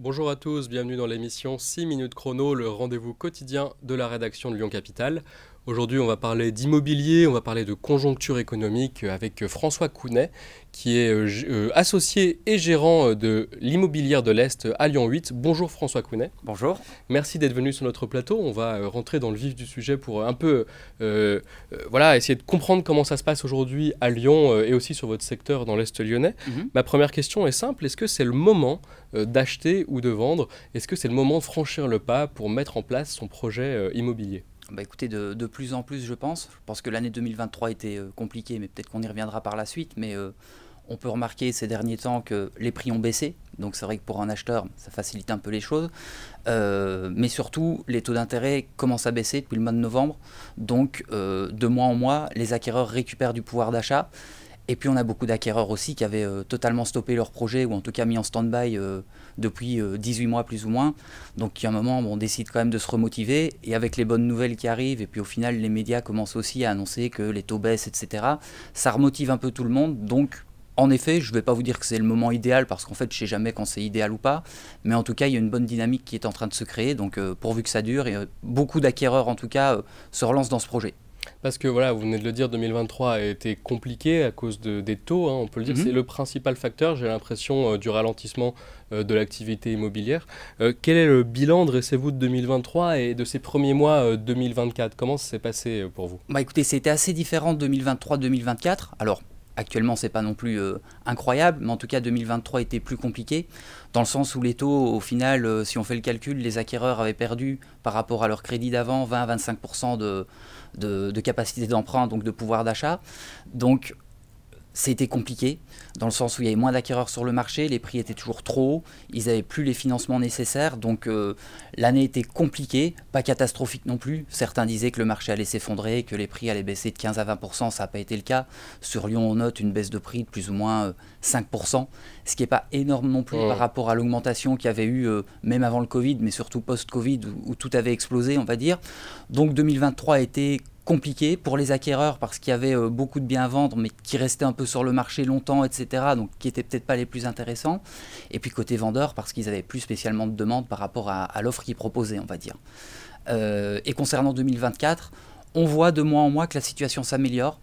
Bonjour à tous, bienvenue dans l'émission 6 minutes chrono, le rendez-vous quotidien de la rédaction de Lyon Capital. Aujourd'hui, on va parler d'immobilier, on va parler de conjoncture économique avec François Counet, qui est associé et gérant de l'immobilière de l'Est à Lyon 8. Bonjour François Counet. Bonjour. Merci d'être venu sur notre plateau. On va rentrer dans le vif du sujet pour un peu voilà, essayer de comprendre comment ça se passe aujourd'hui à Lyon et aussi sur votre secteur dans l'Est lyonnais. Ma première question est simple, est-ce que c'est le moment d'acheter ou de vendre? Est-ce que c'est le moment de franchir le pas pour mettre en place son projet immobilier? Bah écoutez, de plus en plus, je pense. Je pense que l'année 2023 était compliquée, mais peut-être qu'on y reviendra par la suite. Mais on peut remarquer ces derniers temps que les prix ont baissé. Donc c'est vrai que pour un acheteur, ça facilite un peu les choses. Mais surtout, les taux d'intérêt commencent à baisser depuis le mois de novembre. Donc de mois en mois, les acquéreurs récupèrent du pouvoir d'achat. Et puis on a beaucoup d'acquéreurs aussi qui avaient totalement stoppé leur projet ou en tout cas mis en stand-by depuis 18 mois plus ou moins. Donc il y a un moment on décide quand même de se remotiver et avec les bonnes nouvelles qui arrivent et puis au final les médias commencent aussi à annoncer que les taux baissent, etc. Ça remotive un peu tout le monde. Donc en effet, je ne vais pas vous dire que c'est le moment idéal parce qu'en fait je ne sais jamais quand c'est idéal ou pas. Mais en tout cas il y a une bonne dynamique qui est en train de se créer. Donc pourvu que ça dure, et beaucoup d'acquéreurs en tout cas se relancent dans ce projet. Parce que voilà, vous venez de le dire, 2023 a été compliqué à cause des taux, hein, on peut le dire, c'est le principal facteur, j'ai l'impression, du ralentissement de l'activité immobilière. Quel est le bilan, dressez-vous, de 2023 et de ces premiers mois 2024? Comment ça s'est passé pour vous? Bah écoutez, c'était assez différent de 2023-2024. Alors, actuellement, c'est pas non plus incroyable, mais en tout cas, 2023 était plus compliqué, dans le sens où les taux, au final, si on fait le calcul, les acquéreurs avaient perdu par rapport à leur crédit d'avant 20-25% de capacité d'emprunt, donc de pouvoir d'achat. Donc, c'était compliqué, dans le sens où il y avait moins d'acquéreurs sur le marché, les prix étaient toujours trop hauts, ils n'avaient plus les financements nécessaires, donc l'année était compliquée, pas catastrophique non plus. Certains disaient que le marché allait s'effondrer, que les prix allaient baisser de 15 à 20%, ça n'a pas été le cas. Sur Lyon, on note une baisse de prix de plus ou moins 5%, ce qui n'est pas énorme non plus par rapport à l'augmentation qu'il y avait eu même avant le Covid, mais surtout post-Covid, où tout avait explosé, on va dire. Donc 2023 a été compliqué pour les acquéreurs parce qu'il y avait beaucoup de biens à vendre mais qui restaient un peu sur le marché longtemps, etc. Donc qui n'étaient peut-être pas les plus intéressants. Et puis côté vendeurs parce qu'ils n'avaient plus spécialement de demande par rapport à l'offre qu'ils proposaient, on va dire. Et concernant 2024, on voit de mois en mois que la situation s'améliore.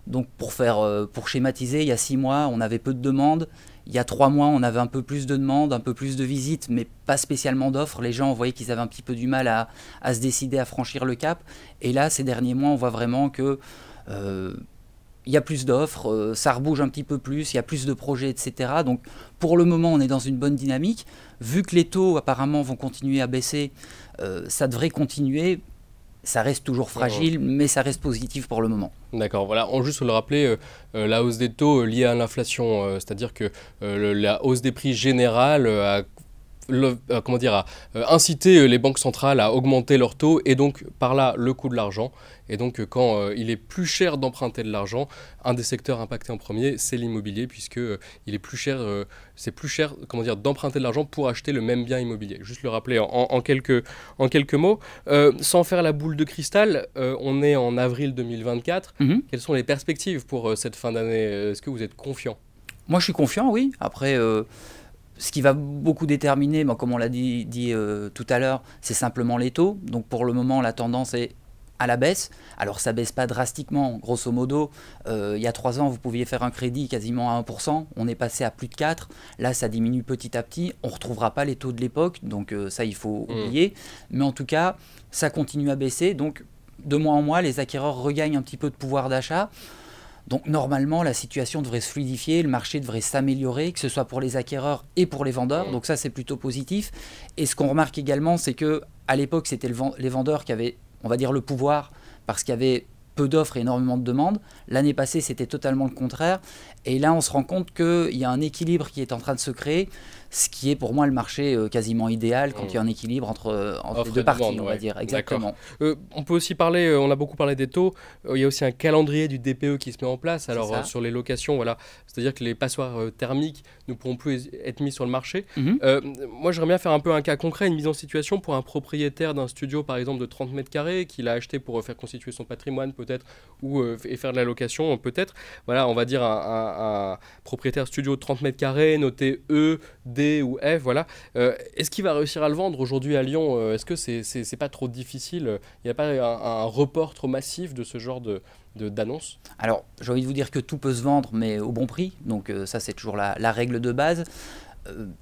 Donc pour schématiser, il y a 6 mois, on avait peu de demandes. Il y a 3 mois, on avait un peu plus de demandes, un peu plus de visites, mais pas spécialement d'offres. Les gens, on voyait qu'ils avaient un petit peu du mal à se décider à franchir le cap. Et là, ces derniers mois, on voit vraiment que il y a plus d'offres, ça rebouge un petit peu plus, il y a plus de projets, etc. Donc pour le moment, on est dans une bonne dynamique. Vu que les taux, apparemment, vont continuer à baisser, ça devrait continuer. Ça reste toujours fragile, mais ça reste positif pour le moment. D'accord, voilà, on juste le rappeler, la hausse des taux liée à l'inflation, c'est-à-dire que la hausse des prix générale a incité les banques centrales à augmenter leurs taux et donc par là le coût de l'argent. Et donc quand il est plus cher d'emprunter de l'argent, un des secteurs impactés en premier, c'est l'immobilier puisque il est plus cher, c'est plus cher d'emprunter de l'argent pour acheter le même bien immobilier. Juste le rappeler en quelques mots. Sans faire la boule de cristal, on est en avril 2024. Quelles sont les perspectives pour cette fin d'année? Est-ce que vous êtes confiant? Moi je suis confiant, oui. Après... ce qui va beaucoup déterminer, comme on l'a dit tout à l'heure, c'est simplement les taux. Donc pour le moment, la tendance est à la baisse. Alors ça ne baisse pas drastiquement. Grosso modo, il y a 3 ans, vous pouviez faire un crédit quasiment à 1%. On est passé à plus de 4%. Là, ça diminue petit à petit. On ne retrouvera pas les taux de l'époque. Donc ça, il faut oublier. Mais en tout cas, ça continue à baisser. Donc de mois en mois, les acquéreurs regagnent un petit peu de pouvoir d'achat. Donc normalement, la situation devrait se fluidifier, le marché devrait s'améliorer, que ce soit pour les acquéreurs et pour les vendeurs. Donc ça, c'est plutôt positif. Et ce qu'on remarque également, c'est qu'à l'époque, c'était les vendeurs qui avaient, on va dire, le pouvoir parce qu'il y avait peu d'offres et énormément de demandes. L'année passée, c'était totalement le contraire. Et là, on se rend compte qu'il y a un équilibre qui est en train de se créer, ce qui est pour moi le marché quasiment idéal quand il y a un équilibre entre les deux parties, on va dire. Exactement. On peut aussi parler, on a beaucoup parlé des taux, il y a aussi un calendrier du DPE qui se met en place. Alors sur les locations, voilà, c'est-à-dire que les passoires thermiques ne pourront plus être mis sur le marché. Moi, j'aimerais bien faire un peu un cas concret, une mise en situation pour un propriétaire d'un studio, par exemple, de 30 mètres carrés, qu'il a acheté pour faire constituer son patrimoine peut-être, ou et faire de la location peut-être. Voilà, on va dire un propriétaire studio de 30 mètres carrés, noté E, D, D ou F, voilà. Est-ce qu'il va réussir à le vendre aujourd'hui à Lyon? Est-ce que c'est pas trop difficile? Il n'y a pas un report trop massif de ce genre d'annonce? Alors, j'ai envie de vous dire que tout peut se vendre, mais au bon prix. Donc ça, c'est toujours la règle de base.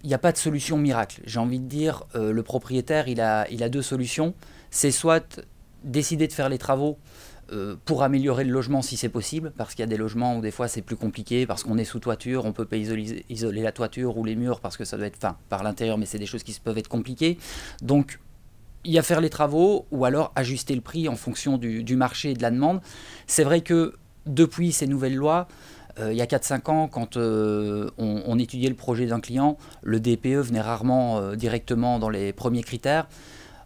Il n'y a pas de solution miracle. J'ai envie de dire, le propriétaire, il a deux solutions. C'est soit décider de faire les travaux pour améliorer le logement si c'est possible, parce qu'il y a des logements où des fois c'est plus compliqué, parce qu'on est sous toiture, on ne peut pas isoler la toiture ou les murs, parce que ça doit être par l'intérieur, mais c'est des choses qui peuvent être compliquées. Donc, il y a faire les travaux, ou alors ajuster le prix en fonction du marché et de la demande. C'est vrai que depuis ces nouvelles lois, il y a 4-5 ans, quand on étudiait le projet d'un client, le DPE venait rarement directement dans les premiers critères.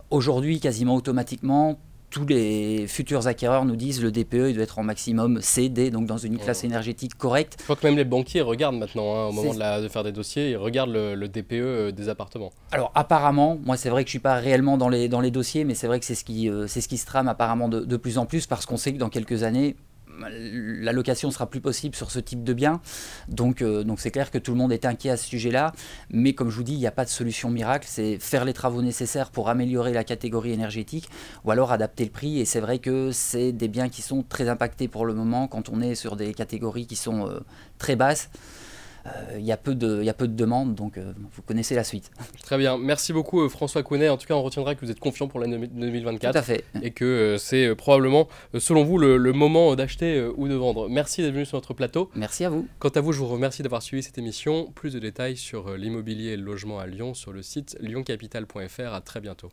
Aujourd'hui, quasiment automatiquement, tous les futurs acquéreurs nous disent le DPE il doit être en maximum C, D, donc dans une classe énergétique correcte. Je crois que même les banquiers regardent maintenant, hein, au moment de faire des dossiers, ils regardent le DPE des appartements. Alors apparemment, moi c'est vrai que je ne suis pas réellement dans les dossiers, mais c'est vrai que c'est ce qui se trame apparemment de plus en plus, parce qu'on sait que dans quelques années, la location sera plus possible sur ce type de bien. Donc c'est clair que tout le monde est inquiet à ce sujet-là. Mais comme je vous dis, il n'y a pas de solution miracle. C'est faire les travaux nécessaires pour améliorer la catégorie énergétique ou alors adapter le prix. Et c'est vrai que c'est des biens qui sont très impactés pour le moment quand on est sur des catégories qui sont très basses. Il y a peu de demandes, donc vous connaissez la suite. Très bien, merci beaucoup François Counet. En tout cas, on retiendra que vous êtes confiant pour l'année 2024. Tout à fait. Et que c'est probablement, selon vous, le moment d'acheter ou de vendre. Merci d'être venu sur notre plateau. Merci à vous. Quant à vous, je vous remercie d'avoir suivi cette émission. Plus de détails sur l'immobilier et le logement à Lyon sur le site lyoncapital.fr. À très bientôt.